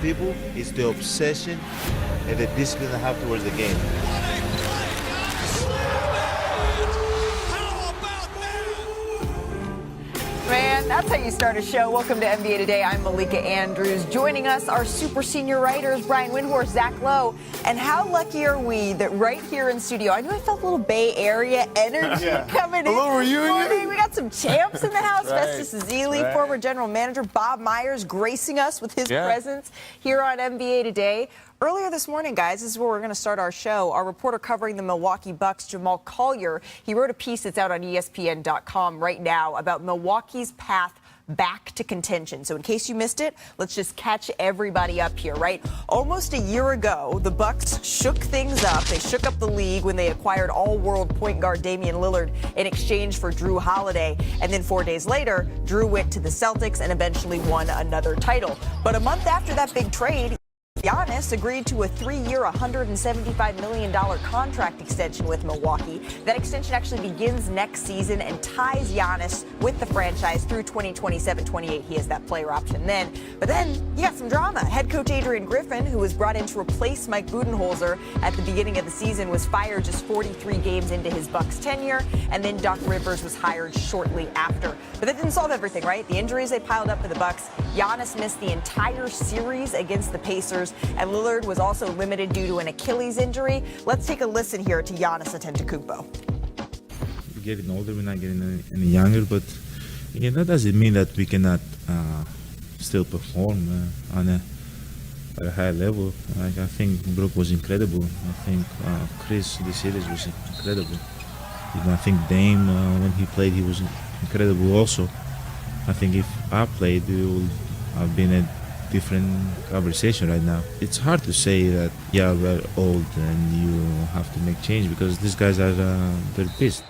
people is the obsession and the discipline they have towards the game. Man, that's how you start a show. Welcome to NBA Today. I'm Malika Andrews. Joining us are super senior writers Brian Windhorst, Zach Lowe. And how lucky are we that right here in studio, I knew I felt a little Bay Area energy coming in. Hello, reunion. We got some champs in the house. Right. Festus Ezeli, Right. former general manager Bob Myers, gracing us with his presence here on NBA Today. Earlier this morning, guys, this is where we're going to start our show. Our reporter covering the Milwaukee Bucks, Jamal Collier, he wrote a piece that's out on ESPN.com right now about Milwaukee's path back to contention. So in case you missed it, let's just catch everybody up here, right? Almost a year ago, the Bucks shook things up. They shook up the league when they acquired all-world point guard Damian Lillard in exchange for Drew Holiday. And then 4 days later, Drew went to the Celtics and eventually won another title. But a month after that big trade, Giannis agreed to a 3-year, $175 million contract extension with Milwaukee. That extension actually begins next season and ties Giannis with the franchise through 2027-28. He has that player option then. But then you got some drama. Head coach Adrian Griffin, who was brought in to replace Mike Budenholzer at the beginning of the season, was fired just 43 games into his Bucks tenure. And then Doc Rivers was hired shortly after. But that didn't solve everything, right? The injuries they piled up for the Bucks. Giannis missed the entire series against the Pacers. And Lillard was also limited due to an Achilles injury. Let's take a listen here to Giannis Antetokounmpo. We're getting older, we're not getting any younger, but again, that doesn't mean that we cannot still perform at a high level. Like, I think Brook was incredible. I think Chris this series was incredible. Even I think Dame, when he played, he was incredible also. I think if I played, it would have been a different conversation right now. It's hard to say that, yeah, we're old and you have to make change because these guys are they're pissed.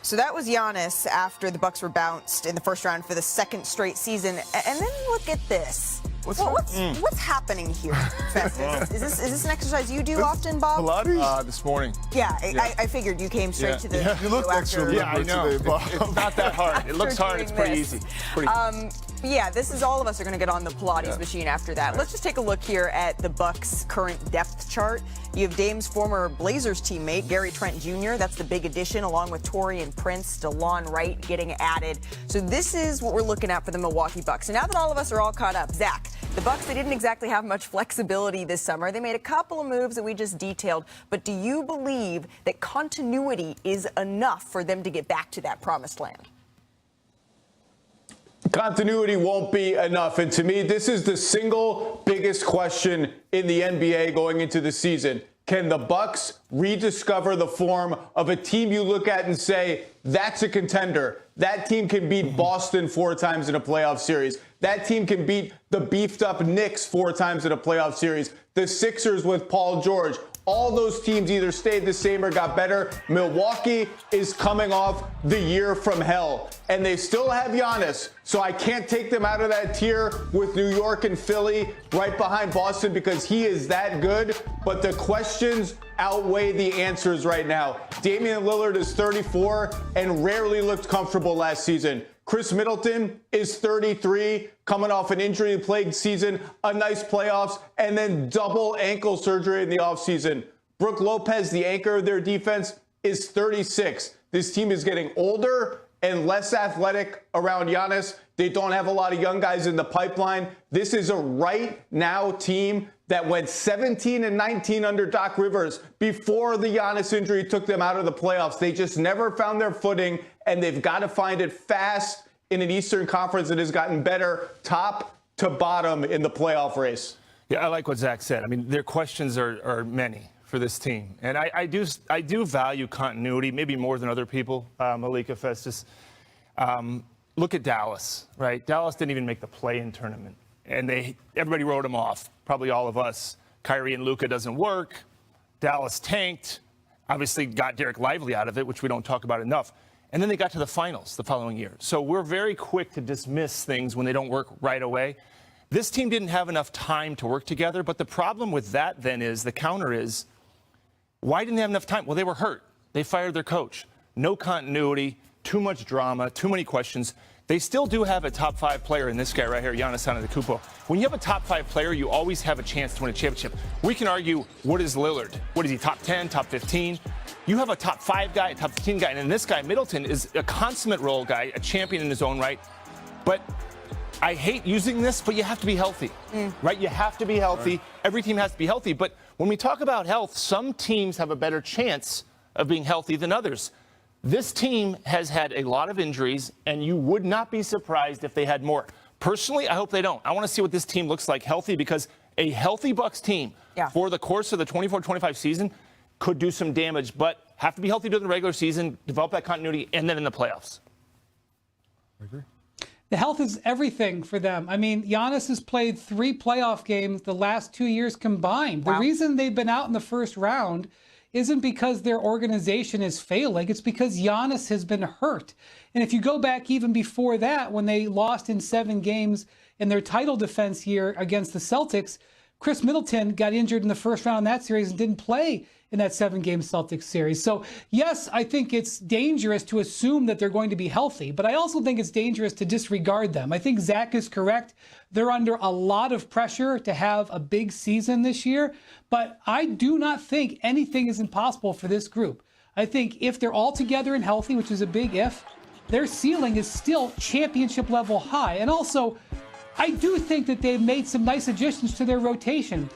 So that was Giannis after the Bucks were bounced in the first round for the second straight season. And then look at this. What's happening here, Festus? Is this an exercise you do often, Bob? Pilates? This morning. Yeah, I figured you came straight to the You look extra limber today, Bob. It's not that hard. It looks hard. It's pretty easy. Yeah, this is all of us are going to get on the Pilates machine after that. Let's just take a look here at the Bucks' current depth chart. You have Dame's former Blazers teammate, Gary Trent Jr. That's the big addition, along with Taurean Prince, DeLon Wright getting added. So this is what we're looking at for the Milwaukee Bucks. And now that all of us are all caught up, Zach, the Bucks, they didn't exactly have much flexibility this summer. They made a couple of moves that we just detailed. But do you believe that continuity is enough for them to get back to that promised land? Continuity won't be enough. And to me, this is the single biggest question in the NBA going into the season. Can the Bucks rediscover the form of a team you look at and say, that's a contender? That team can beat Boston 4 times in a playoff series. That team can beat the beefed up Knicks 4 times in a playoff series. The Sixers with Paul George. All those teams either stayed the same or got better. Milwaukee is coming off the year from hell, and they still have Giannis, so I can't take them out of that tier with New York and Philly right behind Boston because he is that good, but the questions outweigh the answers right now. Damian Lillard is 34 and rarely looked comfortable last season. Chris Middleton is 33, coming off an injury-plagued season, a nice playoffs, and then double ankle surgery in the offseason. Brook Lopez, the anchor of their defense, is 36. This team is getting older and less athletic around Giannis. They don't have a lot of young guys in the pipeline. This is a right-now team that went 17-19 under Doc Rivers before the Giannis injury took them out of the playoffs. They just never found their footing, and they've got to find it fast in an Eastern Conference that has gotten better top to bottom in the playoff race. Yeah, I like what Zach said. I mean, their questions are many for this team. And I do value continuity, maybe more than other people, Malika, Festus. Look at Dallas, right? Dallas didn't even make the play-in tournament. And everybody wrote them off, probably all of us. Kyrie and Luka doesn't work. Dallas tanked. Obviously got Derek Lively out of it, which we don't talk about enough. And then they got to the finals the following year. So we're very quick to dismiss things when they don't work right away. This team didn't have enough time to work together. But the problem with that then is, the counter is, why didn't they have enough time? Well, they were hurt. They fired their coach. No continuity, too much drama, too many questions. They still do have a top 5 player in this guy right here, Giannis Antetokounmpo. When you have a top 5 player, you always have a chance to win a championship. We can argue, what is Lillard? What is he, top 10, top 15? You have a top 5 guy, a top 15 guy, and then this guy, Middleton, is a consummate role guy, a champion in his own right. But I hate using this, but you have to be healthy, right? You have to be healthy. Right. Every team has to be healthy. But when we talk about health, some teams have a better chance of being healthy than others. This team has had a lot of injuries, and you would not be surprised if they had more. Personally, I hope they don't. I want to see what this team looks like healthy, because a healthy Bucks team for the course of the 24-25 season could do some damage, but have to be healthy during the regular season, develop that continuity, and then in the playoffs. I agree. The health is everything for them. I mean, Giannis has played 3 playoff games the last 2 years combined. Wow. The reason they've been out in the first round isn't because their organization is failing. It's because Giannis has been hurt. And if you go back even before that, when they lost in 7 games in their title defense here against the Celtics, Chris Middleton got injured in the first round in that series and didn't play in that 7-game Celtics series. So, yes, I think it's dangerous to assume that they're going to be healthy, but I also think it's dangerous to disregard them. I think Zach is correct. They're under a lot of pressure to have a big season this year, but I do not think anything is impossible for this group. I think if they're all together and healthy, which is a big if, their ceiling is still championship level high. And also, I do think that they've made some nice additions to their rotation.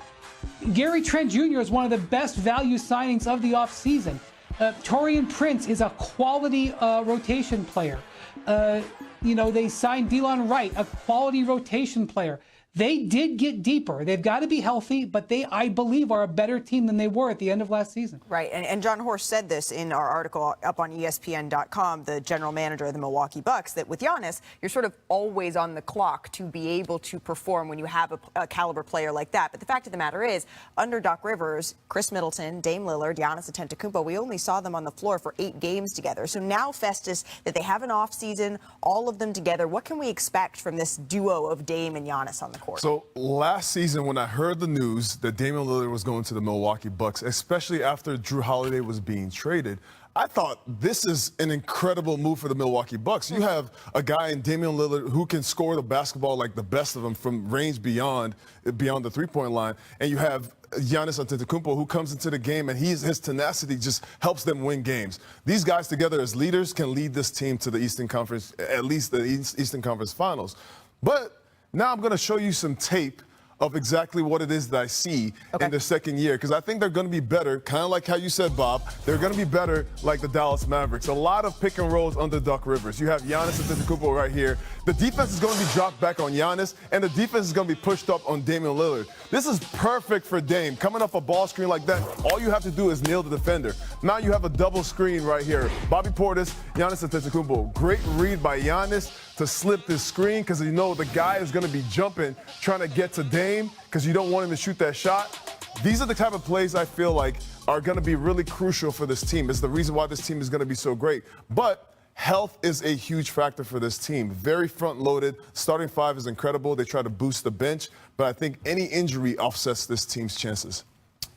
Gary Trent Jr. is one of the best value signings of the offseason. Taurean Prince is a quality rotation player. They signed Delon Wright, a quality rotation player. They did get deeper. They've got to be healthy, but they, I believe, are a better team than they were at the end of last season. Right, and John Horst said this in our article up on ESPN.com, the general manager of the Milwaukee Bucks, that with Giannis, you're sort of always on the clock to be able to perform when you have a caliber player like that. But the fact of the matter is, under Doc Rivers, Chris Middleton, Dame Lillard, Giannis Antetokounmpo, we only saw them on the floor for 8 games together. So now, Festus, that they have an offseason, all of them together, what can we expect from this duo of Dame and Giannis on the court? So last season, when I heard the news that Damian Lillard was going to the Milwaukee Bucks, especially after Drew Holiday was being traded, I thought this is an incredible move for the Milwaukee Bucks. You have a guy in Damian Lillard who can score the basketball like the best of them from range beyond the three-point line, and you have Giannis Antetokounmpo, who comes into the game, and his tenacity just helps them win games. These guys together as leaders can lead this team to the Eastern Conference, at least the Eastern Conference Finals. But now I'm going to show you some tape of exactly what it is that I see in their second year, because I think they're going to be better, kind of like how you said, Bob. They're going to be better like the Dallas Mavericks. A lot of pick and rolls under Doc Rivers. You have Giannis Antetokounmpo right here. The defense is going to be dropped back on Giannis, and the defense is going to be pushed up on Damian Lillard. This is perfect for Dame. Coming off a ball screen like that, all you have to do is nail the defender. Now you have a double screen right here. Bobby Portis, Giannis Antetokounmpo. Great read by Giannis to slip this screen, because you know the guy is going to be jumping, trying to get to Dame, because you don't want him to shoot that shot. These are the type of plays I feel like are going to be really crucial for this team. It's the reason why this team is going to be so great. But health is a huge factor for this team. Very front-loaded. Starting 5 is incredible. They try to boost the bench, but I think any injury offsets this team's chances.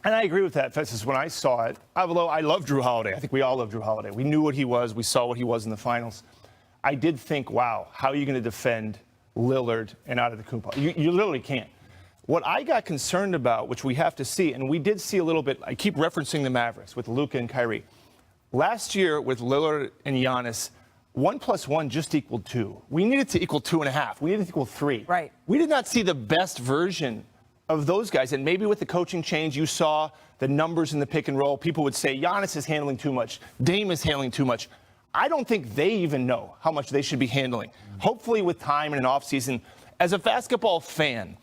And I agree with that, Festus. When I saw it, although I love Drew Holiday. I think we all love Drew Holiday. We knew what he was. We saw what he was in the finals. I did think, wow, how are you going to defend Lillard and Antetokounmpo? You literally can't. What I got concerned about, which we have to see, and we did see a little bit, I keep referencing the Mavericks with Luka and Kyrie. Last year with Lillard and Giannis, 1 + 1 just equaled 2. We needed to equal 2.5. We needed to equal 3. Right. We did not see the best version of those guys. And maybe with the coaching change, you saw the numbers in the pick and roll. People would say Giannis is handling too much. Dame is handling too much. I don't think they even know how much they should be handling. Hopefully with time and an offseason. As a basketball fan,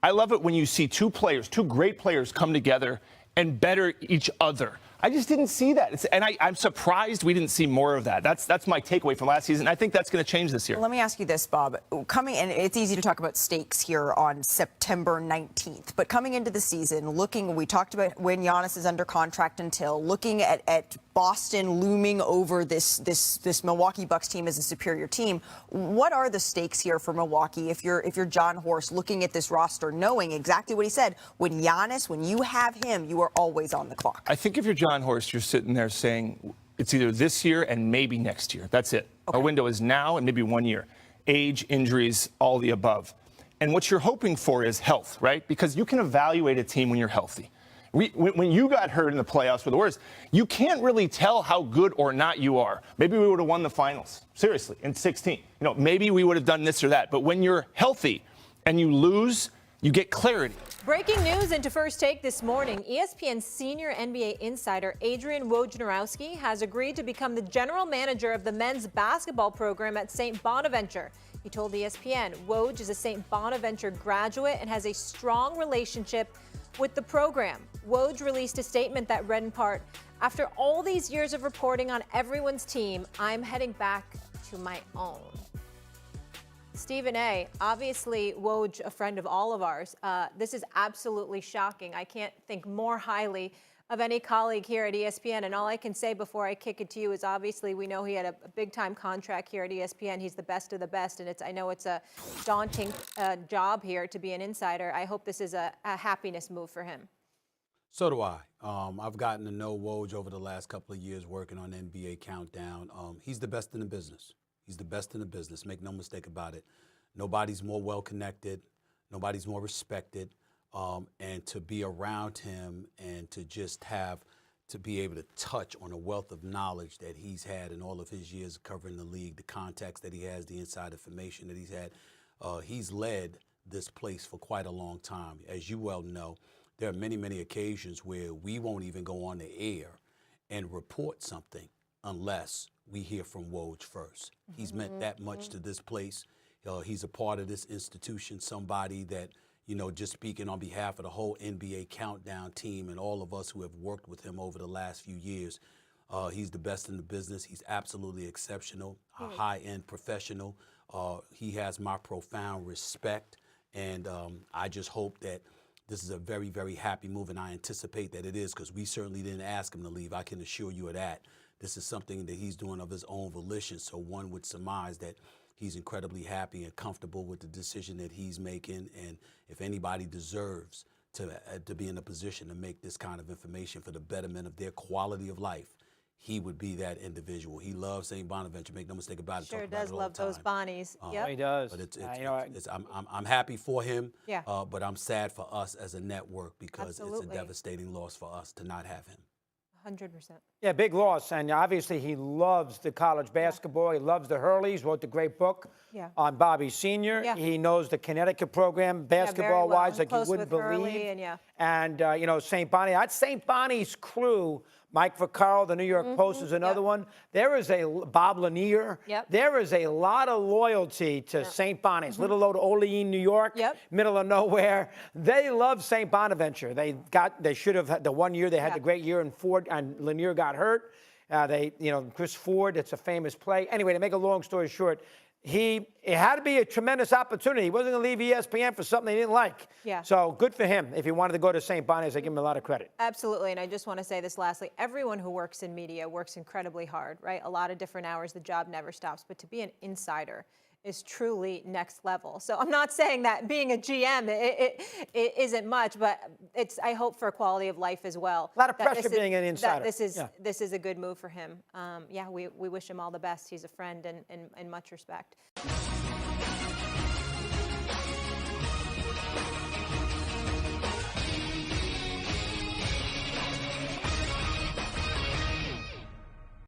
I love it when you see two great players come together and better each other. I just didn't see that. I'm surprised we didn't see more of that. That's my takeaway from last season. I think that's going to change this year. Let me ask you this, Bob. And it's easy to talk about stakes here on September 19th, but coming into the season, we talked about when Giannis is under contract until, looking at Boston looming over this Milwaukee Bucks team as a superior team. What are the stakes here for Milwaukee if you're John Horst looking at this roster, knowing exactly what he said, when you have him, you are always on the clock? I think if you're John Horst, you're sitting there saying it's either this year and maybe next year. That's it. Okay. Our window is now and maybe 1 year. age, injuries, all the above. And what you're hoping for is health, right? Because you can evaluate a team when you're healthy. When you got hurt in the playoffs for the Warriors, you can't really tell how good or not you are. Maybe we would have won the finals, seriously, in 16. Maybe we would have done this or that. But when you're healthy and you lose, you get clarity. Breaking news into First Take this morning. ESPN's senior NBA insider Adrian Wojnarowski has agreed to become the general manager of the men's basketball program at St. Bonaventure. He told ESPN Woj is a St. Bonaventure graduate and has a strong relationship with the program. Woj released a statement that read in part, "After all these years of reporting on everyone's team, I'm heading back to my own." Stephen A., obviously Woj, a friend of all of ours. This is absolutely shocking. I can't think more highly of any colleague here at ESPN. And all I can say before I kick it to you is obviously we know he had a big-time contract here at ESPN. He's the best of the best, and I know it's a daunting job here to be an insider. I hope this is a happiness move for him. So do I. I've gotten to know Woj over the last couple of years working on NBA Countdown. He's the best in the business. He's the best in the business. Make no mistake about it. Nobody's more well-connected. Nobody's more respected. And to be around him and to just to be able to touch on a wealth of knowledge that he's had in all of his years covering the league, the context that he has, the inside information that he's had. He's led this place for quite a long time. As you well know, there are many, many occasions where we won't even go on the air and report something unless we hear from Woj first. He's meant that much to this place. He's a part of this institution, somebody that, just speaking on behalf of the whole NBA Countdown team and all of us who have worked with him over the last few years, he's the best in the business. He's absolutely exceptional, a high-end professional. He has my profound respect, and I just hope that this is a very, very happy move, and I anticipate that it is, because we certainly didn't ask him to leave. I can assure you of that. This is something that he's doing of his own volition, so one would surmise that he's incredibly happy and comfortable with the decision that he's making. And if anybody deserves to be in a position to make this kind of information for the betterment of their quality of life, he would be that individual. He loves St. Bonaventure, make no mistake about it. Sure does love those Bonnies. Yep. He does. But I'm happy for him, Yeah. But I'm sad for us as a network because Absolutely. it's a devastating loss for us to not have him. 100%. Yeah, big loss. And obviously he loves the college basketball. He loves the Hurleys, wrote the great book on Bobby Sr. Yeah. He knows the Connecticut program basketball-wise like you wouldn't believe. Hurley And St. Bonnie, that's St. Bonnie's crew. Mike Vaccaro, the New York Post, is another one. There is Bob Lanier. Yep. There is a lot of loyalty to St. Bonnie's. Little old Olean, New York, middle of nowhere. They love St. Bonaventure. They should have had the 1 year they had the great year, and Ford and Lanier got hurt. Chris Ford, it's a famous play. Anyway, to make a long story short, it had to be a tremendous opportunity. He wasn't going to leave ESPN for something he didn't like. Yeah. So good for him. If he wanted to go to St. Bonnie's, I give him a lot of credit. Absolutely. And I just want to say this lastly. Everyone who works in media works incredibly hard, right? A lot of different hours. The job never stops. But to be an insider is truly next level. So I'm not saying that being a GM it isn't much, but I hope for quality of life as well. A lot of pressure being an insider. This is a good move for him. We wish him all the best. He's a friend and much respect.